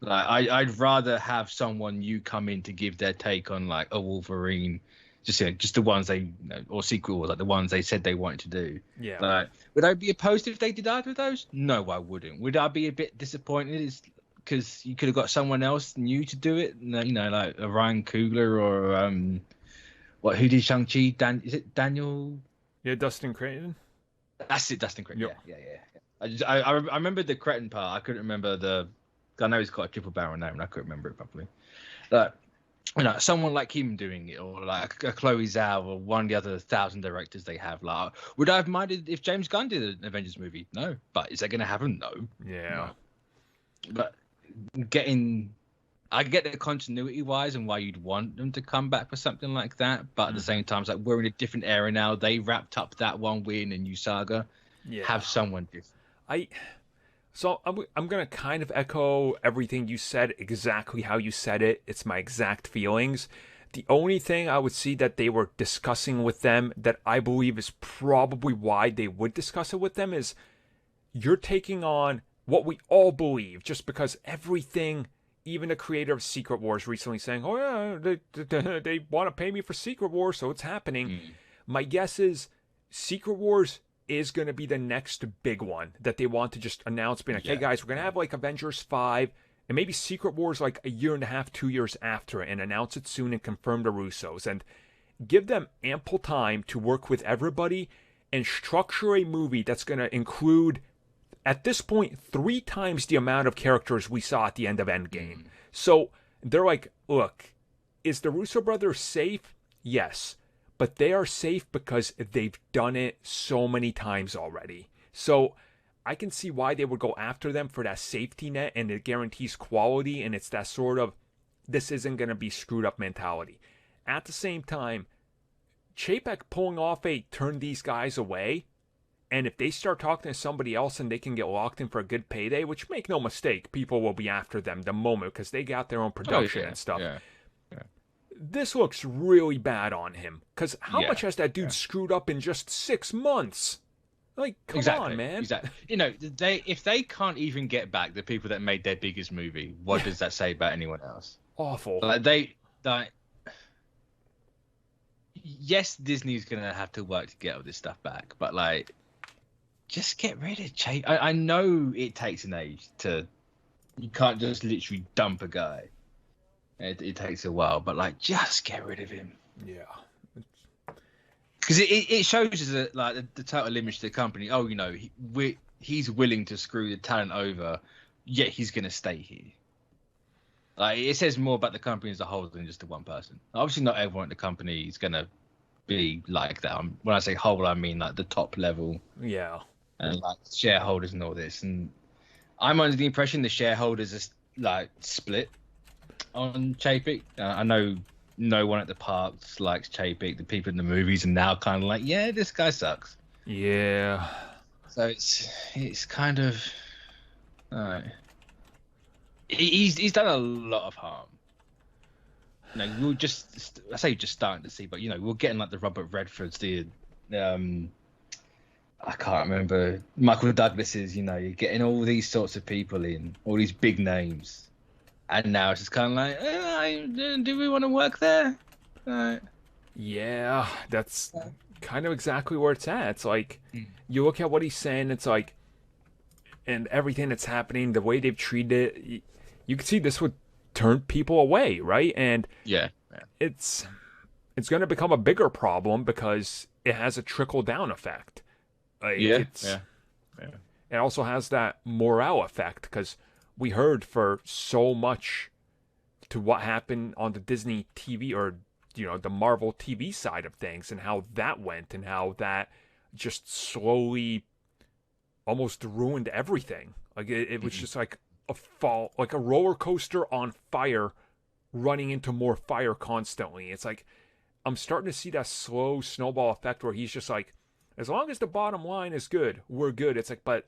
Like, I'd rather have someone new come in to give their take on like a Wolverine, just the ones they, or sequels, like the ones they said they wanted to do. Yeah. Like, would I be opposed if they did either of those? No, I wouldn't. Would I be a bit disappointed? Is because you could have got someone else new to do it, like a Ryan Coogler or who did Shang-Chi? Is it Daniel? Yeah, Dustin Creighton. That's it, Dustin Creighton. Yep. Yeah. I remember the Creighton part. I couldn't remember I know he's got a triple barrel name, and I couldn't remember it properly. Like, someone like him doing it, or like a Chloe Zhao, or one of the other 1,000 directors they have. Like, would I have minded if James Gunn did an Avengers movie? No. But is that going to happen? No. Yeah. No. But I get the continuity wise and why you'd want them to come back for something like that, but at the same time, it's like we're in a different era now. They wrapped up that one win in new saga. Yeah. Have someone different. So I'm gonna kind of echo everything you said, exactly how you said it. It's my exact feelings. The only thing I would see that they were discussing with them that I believe is probably why they would discuss it with them is you're taking on what we all believe, just because everything. Even the creator of Secret Wars recently saying, oh yeah, they want to pay me for Secret Wars, so it's happening. My guess is Secret Wars is going to be the next big one that they want to just announce, being like, hey guys, we're going to have like Avengers 5, and maybe Secret Wars like a year and a half, 2 years after it, and announce it soon and confirm the Russos, and give them ample time to work with everybody and structure a movie that's going to include, at this point, 3 times the amount of characters we saw at the end of Endgame. So they're like, look, is the Russo brothers safe? Yes. But they are safe because they've done it so many times already. So I can see why they would go after them for that safety net, and it guarantees quality, and it's that sort of, this isn't going to be screwed up mentality. At the same time, Chapek pulling off a turn these guys away, and if they start talking to somebody else and they can get locked in for a good payday, which, make no mistake, people will be after them the moment because they got their own production and stuff. Yeah. This looks really bad on him because how much has that dude screwed up in just 6 months? Like, come on, man. Exactly. If they can't even get back the people that made their biggest movie, what does that say about anyone else? Awful. Yes, Disney's gonna have to work to get all this stuff back, but like, just get rid of Chase. I know it takes an age to. You can't just literally dump a guy. It takes a while, but like, just get rid of him. Yeah. Because it shows us that, like, the total image to the company. Oh, he's willing to screw the talent over, yet he's gonna stay here. Like, it says more about the company as a whole than just the one person. Obviously, not everyone at the company is gonna be like that. When I say whole, I mean like the top level. Yeah. And like shareholders and all this. And I'm under the impression the shareholders are like split on Chapek. I know no one at the parks likes Chapek. The people in the movies are now kind of like, yeah, this guy sucks. Yeah. So it's kind of, he's done a lot of harm. We're just, I say just starting to see, but we're getting like the Robert Redfords, I can't remember, Michael Douglas's. You're getting all these sorts of people in, all these big names, and now it's just kind of like, do we want to work there? Yeah, that's kind of exactly where it's at. It's like, you look at what he's saying, it's like, and everything that's happening, the way they've treated it, you can see this would turn people away, right? And it's going to become a bigger problem because it has a trickle-down effect. It also has that morale effect because we heard for so much to what happened on the Disney TV or the Marvel TV side of things and how that went and how that just slowly almost ruined everything. Like it was just like a fall, like a roller coaster on fire, running into more fire constantly. It's like I'm starting to see that slow snowball effect where he's just like, as long as the bottom line is good, we're good. It's like, but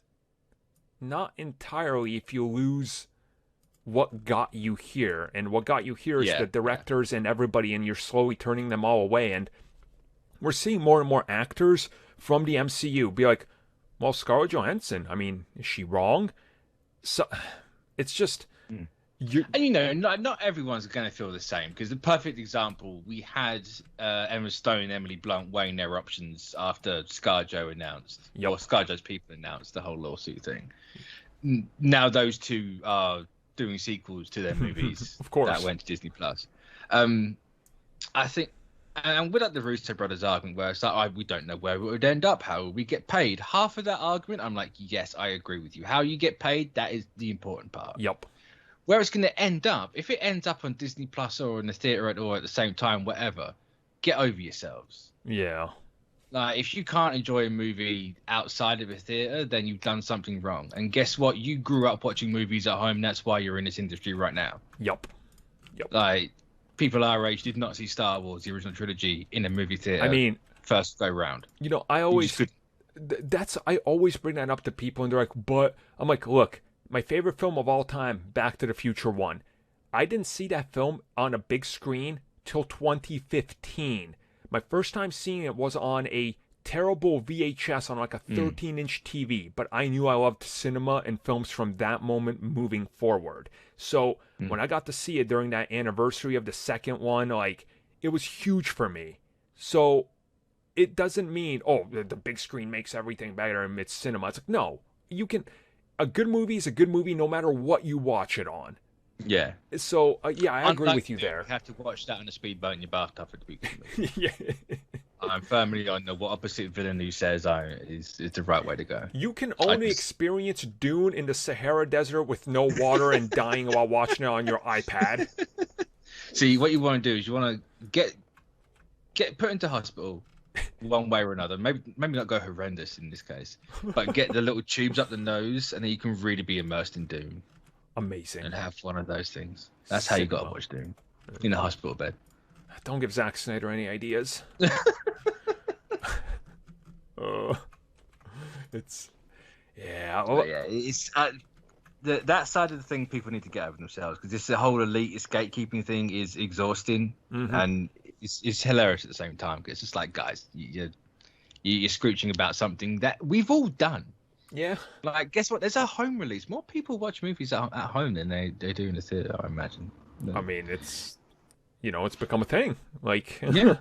not entirely if you lose what got you here, and what got you here is the directors and everybody, and you're slowly turning them all away. And we're seeing more and more actors from the MCU be like, well, Scarlett Johansson, I mean, is she wrong? So it's just and you know, not everyone's going to feel the same, because the perfect example, we had Emma Stone and Emily Blunt weighing their options after ScarJo announced, or ScarJo's people announced the whole lawsuit thing. Now those two are doing sequels to their movies of course, that went to Disney Plus. I think, and with the Russo brothers argument where it's like, we don't know where it would end up, how we get paid. Half of that argument, I'm like, yes, I agree with you. How you get paid, that is the important part. Yep. Where it's going to end up, if it ends up on Disney Plus or in the theater or at the same time, whatever, get over yourselves. Yeah. Like, if you can't enjoy a movie outside of a theater, then you've done something wrong. And guess what? You grew up watching movies at home. That's why you're in this industry right now. Yep. Like, people our age did not see Star Wars, the original trilogy, in a movie theater. I mean, first go round. You know, I always bring that up to people, and they're like, but I'm like, look, my favorite film of all time, Back to the Future 1. I didn't see that film on a big screen till 2015. My first time seeing it was on a terrible VHS on like a 13-inch TV, but I knew I loved cinema and films from that moment moving forward. So when I got to see it during that anniversary of the second one, like, it was huge for me. So it doesn't mean, oh, the big screen makes everything better and it's cinema. It's like, no, you can... A good movie is a good movie no matter what you watch it on. Yeah. So, yeah, I agree with you there. You have to watch that on a speedboat in your bathtub for it to be good. Yeah. I'm firmly on the what opposite villain who says is the right way to go. You can only experience Dune in the Sahara Desert with no water and dying while watching it on your iPad. See, what you want to do is you want to get put into hospital one way or another. Maybe not go horrendous in this case, but get the little tubes up the nose, and then you can really be immersed in Dune. Amazing. And have one of those things. That's how you got to watch Dune. In a hospital bed. Don't give Zack Snyder any ideas. It's that side of the thing people need to get over themselves, because this whole elitist gatekeeping thing is exhausting, and it's hilarious at the same time, because it's just like, guys, you're scrooching about something that we've all done. Yeah. Like, guess what? There's a home release. More people watch movies at home than they do in the theater, I imagine. I mean, it's become a thing. Like, yeah.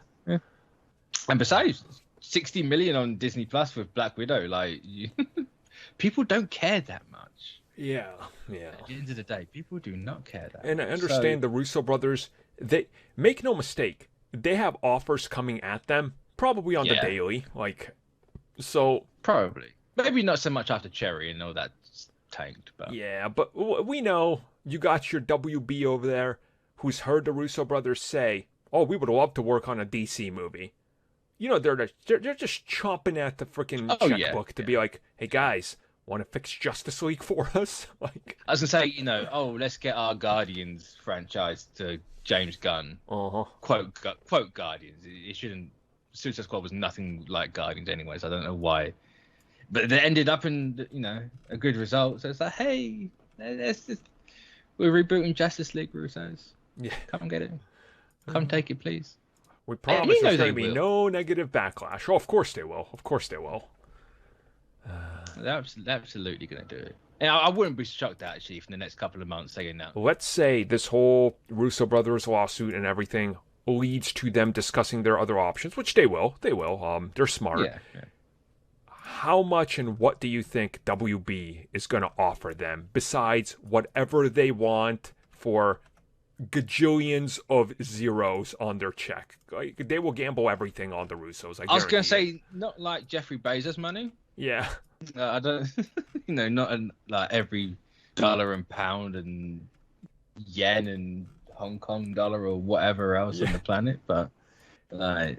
And besides, 60 million on Disney Plus with Black Widow. Like, people don't care that much. Yeah. At the end of the day, people do not care that much. And I understand the Russo brothers, they make no mistake, they have offers coming at them, probably on the daily. Like, so. Probably. Maybe not so much after Cherry and all that tanked. But. Yeah, but we know you got your WB over there who's heard the Russo brothers say, oh, we would love to work on a DC movie. You know, they're just chomping at the freaking checkbook to be like, hey, guys, want to fix Justice League for us? Like, I was going to say, let's get our Guardians franchise to James Gunn. Quote Guardians. It shouldn't... Suicide Squad was nothing like Guardians anyways. I don't know why. But they ended up in, a good result. So it's like, hey, we're rebooting Justice League, Russos. Yeah. Come get it. Come take it, please. We promise there's going to be no negative backlash. Oh, of course they will. Of course they will. They're absolutely going to do it. And I wouldn't be shocked, actually, if in the next couple of months they announce. Let's say this whole Russo brothers lawsuit and everything leads to them discussing their other options, which they will. They will. They're smart. Yeah. How much and what do you think WB is going to offer them besides whatever they want for gajillions of zeros on their check? Like, they will gamble everything on the Russos. I was going to say, not like Jeffrey Bezos money. Yeah. I don't, not like every dollar and pound and yen and Hong Kong dollar or whatever else on the planet, but like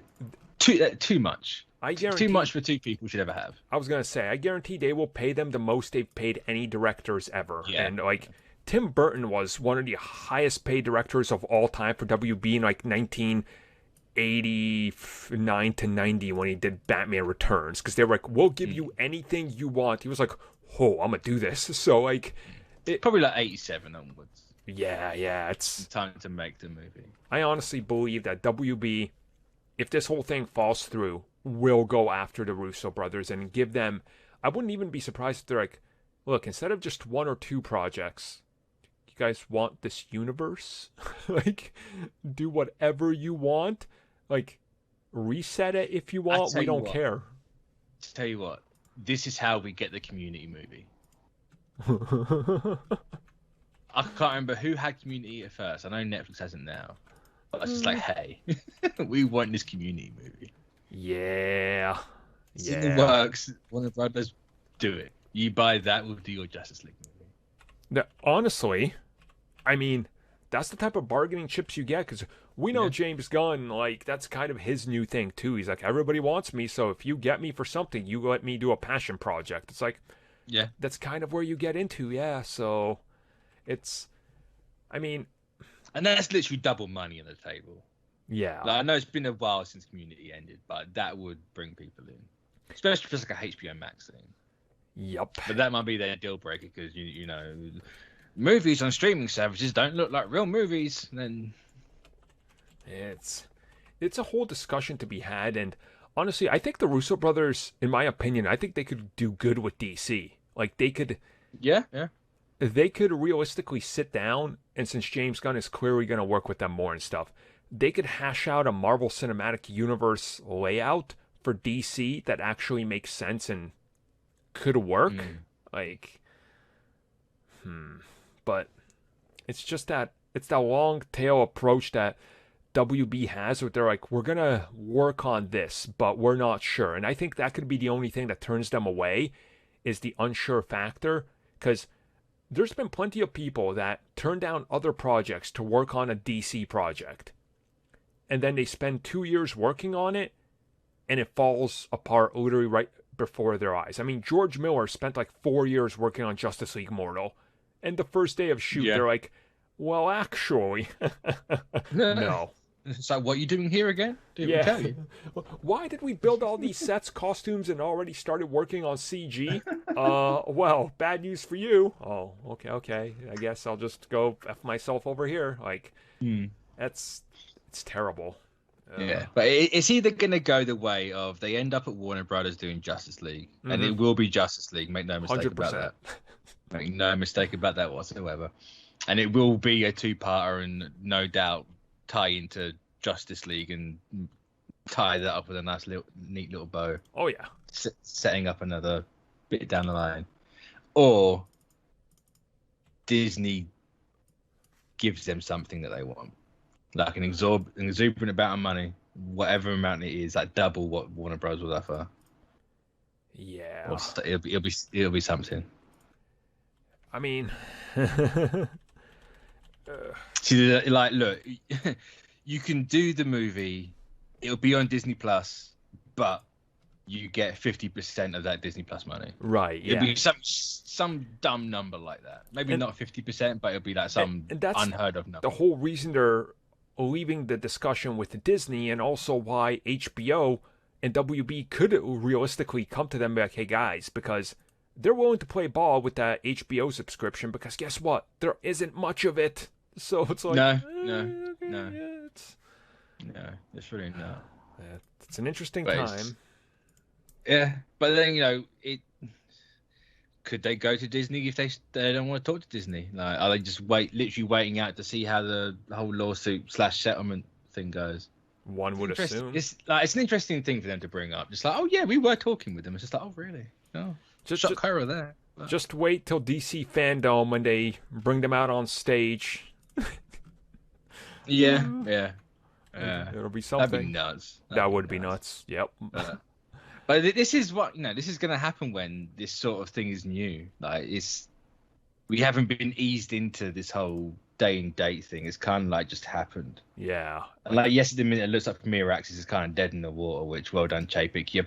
too much. I guarantee too much for two people should ever have. I was gonna say, I guarantee they will pay them the most they've paid any directors ever. Yeah. And like Tim Burton was one of the highest paid directors of all time for WB in like 1989 to 90 when he did Batman Returns, because they were like, we'll give you anything you want. He was like, oh, I'm gonna do this. So like, probably like 87 onwards. Yeah, it's time to make the movie. I honestly believe that WB, if this whole thing falls through, will go after the Russo brothers and give them. I wouldn't even be surprised if they're like, look, instead of just one or two projects, you guys want this universe? Like, do whatever you want. Like, reset it if you want. We don't care. Tell you what, this is how we get the Community movie. I can't remember who had Community at first. I know Netflix hasn't now. But it's just like, hey, we want this Community movie. Yeah. It's in the works. Warner Brothers, do it. You buy that, we'll do your Justice League movie. Now, honestly, I mean, that's the type of bargaining chips you get, because we know James Gunn, like, that's kind of his new thing, too. He's like, everybody wants me, so if you get me for something, you let me do a passion project. It's like, yeah, that's kind of where you get into, yeah, so it's, I mean... And that's literally double money on the table. Yeah. Like, I know it's been a while since Community ended, but that would bring people in. Especially if it's like a HBO Max thing. Yep. But that might be their deal breaker, because, you know, movies on streaming services don't look like real movies. Then it's a whole discussion to be had, and honestly, I think the Russo brothers, in my opinion, I think they could do good with DC. Like, they could... Yeah. They could realistically sit down, and since James Gunn is clearly going to work with them more and stuff, they could hash out a Marvel Cinematic Universe layout for DC that actually makes sense and could work. Like, but it's just that it's that long tail approach that WB has, where they're like, we're gonna work on this, but we're not sure. And I think that could be the only thing that turns them away, is the unsure factor, because there's been plenty of people that turn down other projects to work on a DC project, and then they spend 2 years working on it, and it falls apart literally right before their eyes. I mean, George Miller spent like 4 years working on Justice League Mortal, and the first day of shoot, they're like, well, actually, no. So what are you doing here again? Didn't tell you. Why did we build all these sets, costumes, and already started working on CG? Well, bad news for you. Oh, okay. I guess I'll just go F myself over here. Like, it's terrible. Yeah, but it's either going to go the way of they end up at Warner Brothers doing Justice League, and it will be Justice League. Make no mistake 100%. About that. Make no mistake about that whatsoever. And it will be a two-parter, and no doubt tie into Justice League and tie that up with a nice neat little bow. Oh yeah, setting up another bit down the line, or Disney gives them something that they want, like an exuberant amount of money, whatever amount it is, like double what Warner Bros. Will offer. Yeah, or it'll be something. I mean. See, like, look, you can do the movie. It'll be on Disney Plus, but you get 50% of that Disney Plus money. Right. Yeah. It'll be some dumb number like that. Maybe not 50%, but it'll be like some unheard of number. The whole reason they're leaving the discussion with Disney, and also why HBO and WB could realistically come to them and be like, hey guys, because they're willing to play ball with that HBO subscription, because guess what? There isn't much of it. So it's like... No. It's really not. It's an interesting time. Yeah, but then, you know, could they go to Disney if they don't want to talk to Disney? Like, are they just literally waiting out to see how the whole lawsuit / settlement thing goes? One would assume. It's an interesting thing for them to bring up. Just like, oh yeah, we were talking with them. It's just like, oh really? No. Shock horror there. But... Just wait till DC Fandome when they bring them out on stage. Yeah. It'll be something. That'd be nuts. That would be nuts. Yep. But this is what, this is going to happen when this sort of thing is new. Like, we haven't been eased into this whole day and date thing. It's kind of like just happened. Yeah. And like, yes, at the minute it looks like Premier Access is kind of dead in the water, which, well done, Chapek.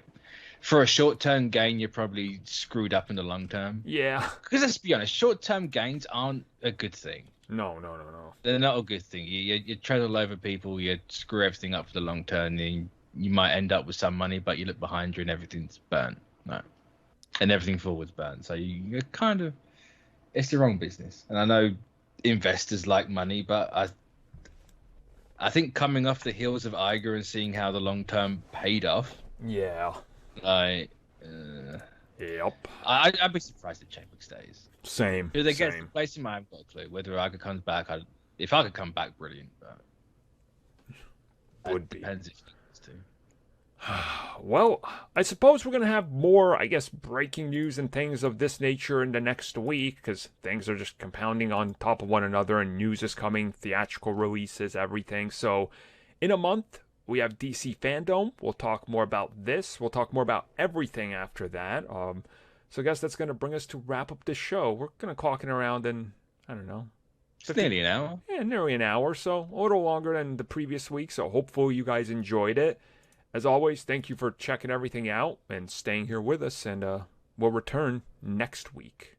For a short-term gain, you're probably screwed up in the long term. Yeah. Because let's be honest, short-term gains aren't a good thing. No. They're not a good thing. You tread all over people, you screw everything up for the long term, and you might end up with some money, but you look behind you and everything's burnt. No. And everything forward's burnt. So you're kind of... It's the wrong business. And I know investors like money, but I think coming off the heels of Iger and seeing how the long term paid off, Yeah. like, Yep. I'd be surprised if Chadwick stays. Same. Who they get Same. replace him, I haven't got a clue. Whether Iger comes back, if Iger come back, brilliant. But Would be. Depends if he wants to. Well, I suppose we're going to have more, I guess, breaking news and things of this nature in the next week, because things are just compounding on top of one another, and news is coming, theatrical releases, everything. So, in a month, we have DC Fandome. We'll talk more about this. We'll talk more about everything after that. So I guess that's going to bring us to wrap up this show. We're going to clocking around in, I don't know. It's nearly an hour. Yeah, nearly an hour, so a little longer than the previous week. So hopefully you guys enjoyed it. As always, thank you for checking everything out and staying here with us, and we'll return next week.